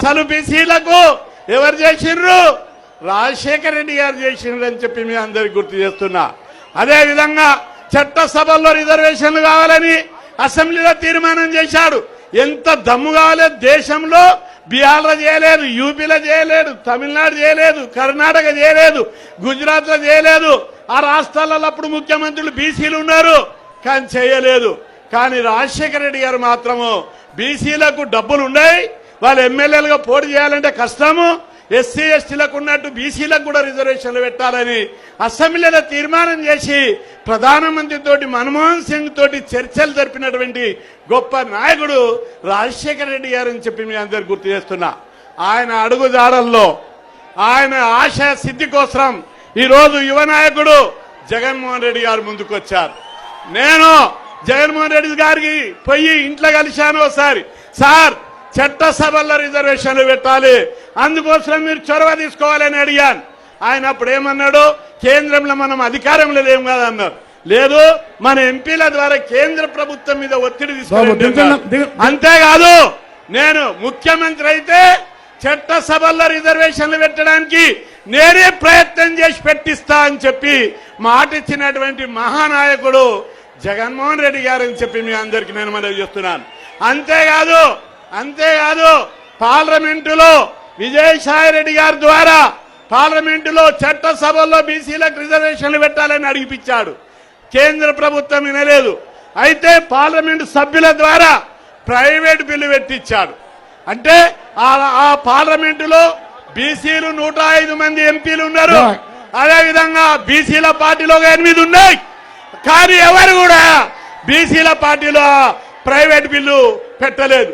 అసలు బీసీలకు ఎవరు చేసిండ్రు? రాజశేఖర రెడ్డి గారు చేసిండ్రు అని చెప్పి మీ అందరికి గుర్తు చేస్తున్నా. అదేవిధంగా చట్టసభల్లో రిజర్వేషన్లు కావాలని అసెంబ్లీలో తీర్మానం చేశాడు. ఎంత దమ్ము కావాలి దేశంలో? బీహార్లో చేయలేదు, యూపీలో చేయలేదు, తమిళనాడు చేయలేదు, కర్ణాటక చేయలేదు, గుజరాత్లో చేయలేదు. ఆ రాష్ట్రాలలో అప్పుడు ముఖ్యమంత్రులు బీసీలు ఉన్నారు కానీ చేయలేదు. కానీ రాజశేఖర రెడ్డి గారు మాత్రము బీసీలకు డబ్బులు ఉన్నాయి, వాళ్ళు ఎమ్మెల్యేలుగా పోటీ చేయాలంటే కష్టము, ఎస్సీ ఎస్టీలకు ఉన్నట్టు బీసీలకు కూడా రిజర్వేషన్లు పెట్టాలని అసెంబ్లీలో తీర్మానం చేసి ప్రధానమంత్రి తోటి మన్మోహన్ సింగ్ తోటి చర్చలు జరిపినటువంటి గొప్ప నాయకుడు రాజశేఖర రెడ్డి గారు అని చెప్పి మీ అందరు గుర్తు చేస్తున్నా. ఆయన అడుగుజాడల్లో ఆయన ఆశయ సిద్ధి కోసం ఈరోజు యువ నాయకుడు జగన్మోహన్ రెడ్డి గారు ముందుకొచ్చారు. నేను జగన్మోహన్ రెడ్డి గారికి పోయి ఇంట్లో కలిశాను ఒకసారి. సార్, చట్టసభల్లో రిజర్వేషన్లు పెట్టాలి, అందుకోసం మీరు చొరవ తీసుకోవాలని అడిగాను. ఆయన అప్పుడు ఏమన్నాడు? కేంద్రంలో మనం అధికారంలో లేము కదా అన్నారు. లేదు, మన ఎంపీల ద్వారా కేంద్ర ప్రభుత్వం మీద ఒత్తిడి తీసుకోవాలి. అంతేకాదు, నేను ముఖ్యమంత్రి అయితే చట్టసభల్లో రిజర్వేషన్లు పెట్టడానికి నేనే ప్రయత్నం చేసి పెట్టిస్తా అని చెప్పి మాట ఇచ్చినటువంటి మహానాయకుడు జగన్మోహన్ రెడ్డి గారు అని చెప్పి మీ అందరికీ నేను మనవి చేస్తున్నాను. అంతేకాదు పార్లమెంటులో విజయసాయి రెడ్డి గారి ద్వారా పార్లమెంటులో చట్టసభల్లో బీసీలకు రిజర్వేషన్లు పెట్టాలని అడిగిపించాడు. కేంద్ర ప్రభుత్వం వినలేదు. అయితే పార్లమెంటు సభ్యుల ద్వారా ప్రైవేట్ బిల్లు పెట్టించాడు. అంటే ఆ పార్లమెంటులో బీసీలు 105 మంది ఎంపీలు ఉన్నారు. అదేవిధంగా బీసీల పార్టీలో 8 ఉన్నాయి. కానీ ఎవరు కూడా బీసీల పార్టీలో ప్రైవేట్ బిల్లు పెట్టలేదు.